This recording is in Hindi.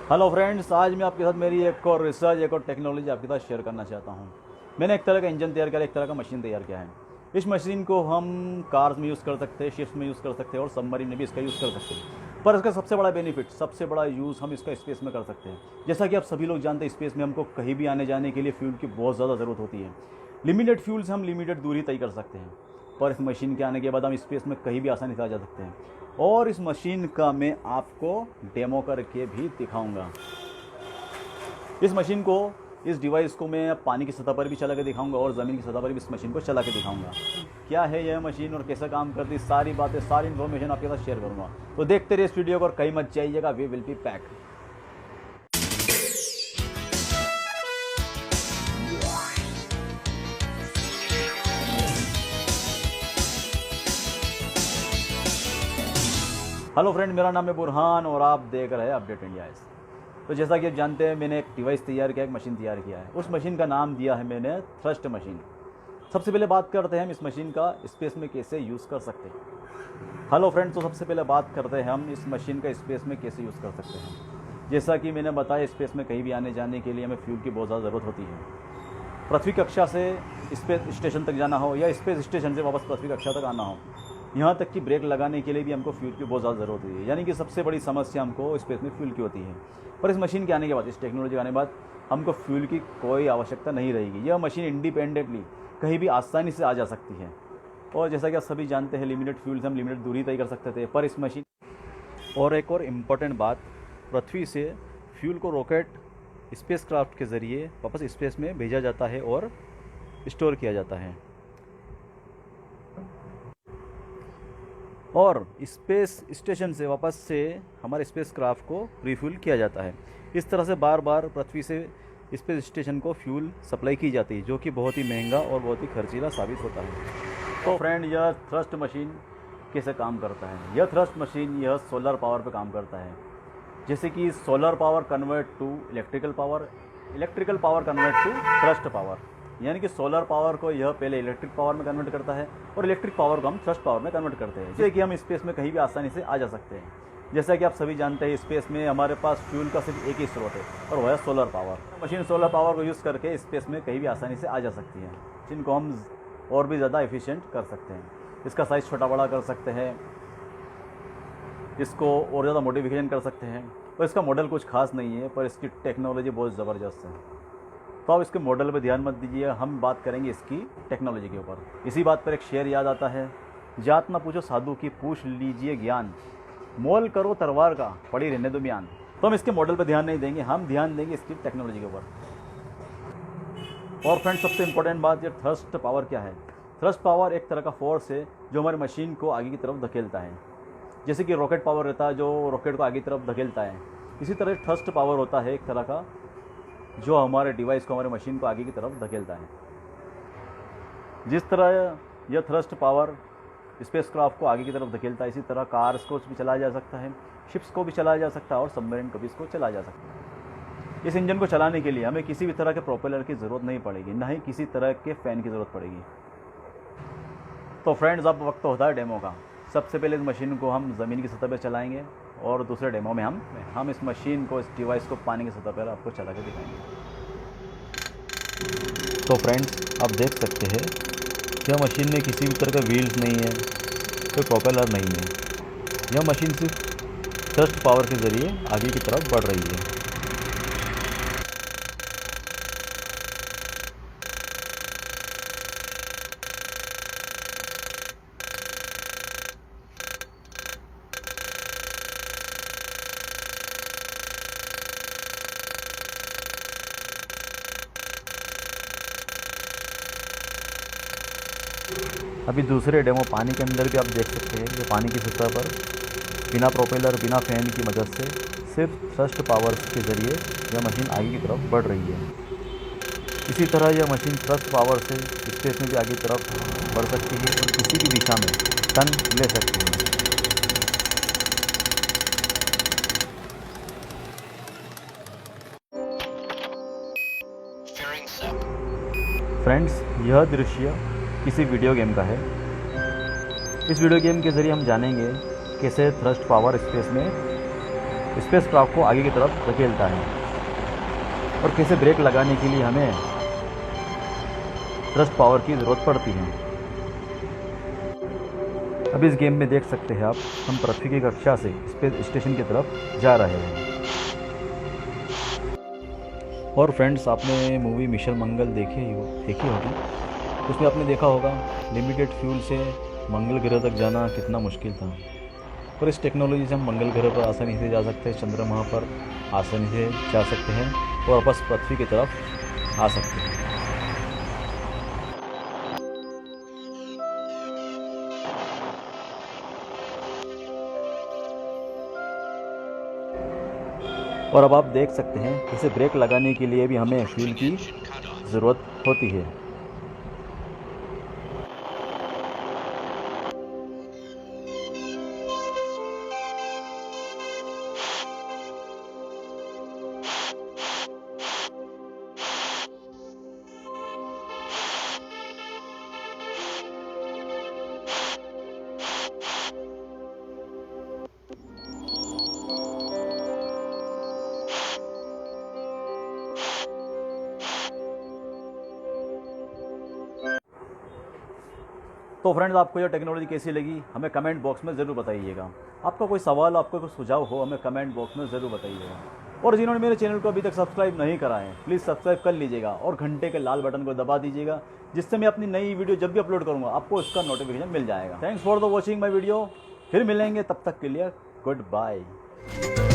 हेलो फ्रेंड्स, आज मैं आपके साथ मेरी एक और रिसर्च, एक और टेक्नोलॉजी आपके साथ शेयर करना चाहता हूँ। मैंने एक तरह का इंजन तैयार किया, एक तरह का मशीन तैयार किया है। इस मशीन को हम कार्स में यूज़ कर सकते हैं, शिप्स में यूज़ कर सकते हैं और सबमरीन में भी इसका यूज़ कर सकते हैं। पर इसका सबसे बड़ा बेनिफिट, सबसे बड़ा यूज़ हम इसका स्पेस में कर सकते हैं। जैसा कि आप सभी लोग जानते हैं, स्पेस में हमको कहीं भी आने जाने के लिए फ्यूल की बहुत ज़्यादा ज़रूरत होती है। लिमिटेड फ्यूल से हम लिमिटेड दूरी तय कर सकते हैं, पर इस मशीन के आने के बाद हम स्पेस में कहीं भी आसानी से आ जा सकते हैं। और इस मशीन का मैं आपको डेमो करके भी दिखाऊंगा। इस मशीन को, इस डिवाइस को मैं पानी की सतह पर भी चला के दिखाऊंगा और ज़मीन की सतह पर भी इस मशीन को चला के दिखाऊंगा। क्या है यह मशीन और कैसे काम करती है, सारी बातें, सारी इन्फॉर्मेशन आपके साथ शेयर करूंगा। तो देखते रहिए इस वीडियो को और कहीं मत जाइएगा, we will be back. Hello friend, मेरा नाम है बुरहान और आप देख रहे हैं अपडेट इंडिया। तो जैसा कि आप जानते हैं, मैंने एक डिवाइस तैयार किया, एक मशीन तैयार किया है। उस मशीन का नाम दिया है मैंने थ्रस्ट मशीन। सबसे पहले बात करते हैं हम इस मशीन का स्पेस में कैसे यूज़ कर सकते हैं। हेलो फ्रेंड्स, तो सबसे पहले बात करते हैं हम इस मशीन का स्पेस में कैसे यूज़ कर सकते हैं। जैसा कि मैंने बताया, स्पेस में कहीं भी आने जाने के लिए हमें फ्यूल की बहुत ज़्यादा ज़रूरत होती है। पृथ्वी कक्षा से स्पेस स्टेशन तक जाना हो या स्पेस स्टेशन से वापस पृथ्वी कक्षा तक आना हो, यहाँ तक कि ब्रेक लगाने के लिए भी हमको फ्यूल की बहुत ज़्यादा ज़रूरत होती है। यानी कि सबसे बड़ी समस्या हमको स्पेस में फ्यूल की होती है। पर इस मशीन के आने के बाद, इस टेक्नोलॉजी के आने के बाद हमको फ्यूल की कोई आवश्यकता नहीं रहेगी। यह मशीन इंडिपेंडेंटली कहीं भी आसानी से आ जा सकती है। और जैसा कि आप सभी जानते हैं, लिमिटेड फ्यूल से हम लिमिटेड दूरी तय कर सकते थे, पर इस मशीन और एक और इम्पॉर्टेंट बात, पृथ्वी से फ्यूल को रॉकेट स्पेस क्राफ्ट के ज़रिए वापस स्पेस में भेजा जाता है और स्टोर किया जाता है और स्पेस स्टेशन से वापस से हमारे स्पेस क्राफ्ट को रिफ्यूल किया जाता है। इस तरह से बार बार पृथ्वी से स्पेस स्टेशन को फ्यूल सप्लाई की जाती है, जो कि बहुत ही महंगा और बहुत ही खर्चीला साबित होता है। तो फ्रेंड, यह थ्रस्ट मशीन कैसे काम करता है। यह थ्रस्ट मशीन यह सोलर पावर पे काम करता है। जैसे कि solar power convert to electrical power, electrical power convert to thrust power. यानी कि सोलर पावर को यह पहले इलेक्ट्रिक पावर में कन्वर्ट करता है और इलेक्ट्रिक पावर को हम थ्रस्ट पावर में कन्वर्ट करते हैं, जिससे कि हम स्पेस में कहीं भी आसानी से आ जा सकते हैं। जैसा कि आप सभी जानते हैं, स्पेस में हमारे पास फ्यूल का सिर्फ एक ही स्रोत है और वह है solar power. Machine solar power को यूज़ करके स्पेस में कहीं भी आसानी से आ जा सकती है, जिनको हम और भी ज़्यादा एफिशिएंट कर सकते हैं। इसका साइज़ छोटा बड़ा कर सकते हैं, इसको और ज़्यादा मॉडिफिकेशन कर सकते हैं। और इसका मॉडल कुछ खास नहीं है, पर इसकी टेक्नोलॉजी बहुत ज़बरदस्त है। तो आप इसके मॉडल पे ध्यान मत दीजिए, हम बात करेंगे इसकी टेक्नोलॉजी के ऊपर। इसी बात पर एक शेर याद आता है, जात ना पूछो साधु की, पूछ लीजिए ज्ञान, मोल करो तलवार का, पड़ी रहने दो बयान। तो हम इसके मॉडल पे ध्यान नहीं देंगे, हम ध्यान देंगे इसकी टेक्नोलॉजी के ऊपर। और फ्रेंड्स, सबसे इंपॉर्टेंट बात, ये थ्रस्ट पावर क्या है। थ्रस्ट पावर एक तरह का फोर्स है जो हमारी मशीन को आगे की तरफ धकेलता है। जैसे कि रॉकेट पावर रहता है जो रॉकेट को आगे की तरफ धकेलता है, इसी तरह थ्रस्ट पावर होता है एक तरह का जो हमारे डिवाइस को, हमारे मशीन को आगे की तरफ धकेलता है। जिस तरह यह थ्रस्ट पावर स्पेस क्राफ्ट को आगे की तरफ धकेलता है, इसी तरह कार्स को भी चलाया जा सकता है, शिप्स को भी चलाया जा सकता है और सबमरीन को भी इसको चलाया जा सकता है। इस इंजन को चलाने के लिए हमें किसी भी तरह के प्रोपेलर की ज़रूरत नहीं पड़ेगी, ना ही किसी तरह के फ़ैन की ज़रूरत पड़ेगी। तो फ्रेंड्स, अब वक्त होता है डेमो का। सबसे पहले इस मशीन को हम ज़मीन की सतह पर चलाएँगे और दूसरे डेमो में हम इस मशीन को, इस डिवाइस को पानी की सतह पर आपको चला के दिखाएंगे। तो फ्रेंड्स, आप देख सकते हैं यह मशीन में किसी भी तरह का व्हील्स नहीं है, कोई प्रोपेलर नहीं है। यह मशीन सिर्फ थ्रस्ट पावर के ज़रिए आगे की तरफ बढ़ रही है। अभी दूसरे डेमो पानी के अंदर भी आप देख सकते हैं, ये पानी की सतह पर बिना प्रोपेलर, बिना फैन की मदद से सिर्फ थ्रस्ट पावर के ज़रिए यह मशीन आगे की तरफ बढ़ रही है। इसी तरह यह मशीन थ्रस्ट पावर से स्पेस में भी आगे की तरफ बढ़ सकती है और किसी भी दिशा में टर्न ले सकती है। फ्रेंड्स, यह दृश्य किसी वीडियो गेम का है। इस वीडियो गेम के ज़रिए हम जानेंगे कैसे थ्रस्ट पावर स्पेस में स्पेसक्राफ्ट को आगे की तरफ धकेलता है। और कैसे ब्रेक लगाने के लिए हमें थ्रस्ट पावर की ज़रूरत पड़ती है। अब इस गेम में देख सकते हैं आप, हम पृथ्वी की कक्षा से स्पेस स्टेशन की तरफ जा रहे हैं। और फ्रेंड्स, आपने मूवी मिशन मंगल देखी होगी। उसमें आपने देखा होगा लिमिटेड फ्यूल से मंगल ग्रह तक जाना कितना मुश्किल था। और इस टेक्नोलॉजी से हम मंगल ग्रह पर आसानी से जा सकते हैं, चंद्रमा पर आसानी से जा सकते हैं और वापस पृथ्वी की तरफ आ सकते हैं। और अब आप देख सकते हैं इसे ब्रेक लगाने के लिए भी हमें फ्यूल की ज़रूरत होती है। तो फ्रेंड्स, आपको ये टेक्नोलॉजी कैसी लगी हमें कमेंट बॉक्स में ज़रूर बताइएगा। आपका कोई सवाल, आपका कोई सुझाव हो, हमें कमेंट बॉक्स में ज़रूर बताइएगा। और जिन्होंने मेरे चैनल को अभी तक सब्सक्राइब नहीं करा है, प्लीज़ सब्सक्राइब कर लीजिएगा और घंटे के लाल बटन को दबा दीजिएगा, जिससे मैं अपनी नई वीडियो जब भी अपलोड करूँगा आपको इसका नोटिफिकेशन मिल जाएगा। Thanks for the watching my video. फिर मिलेंगे, तब तक के लिए गुड बाय।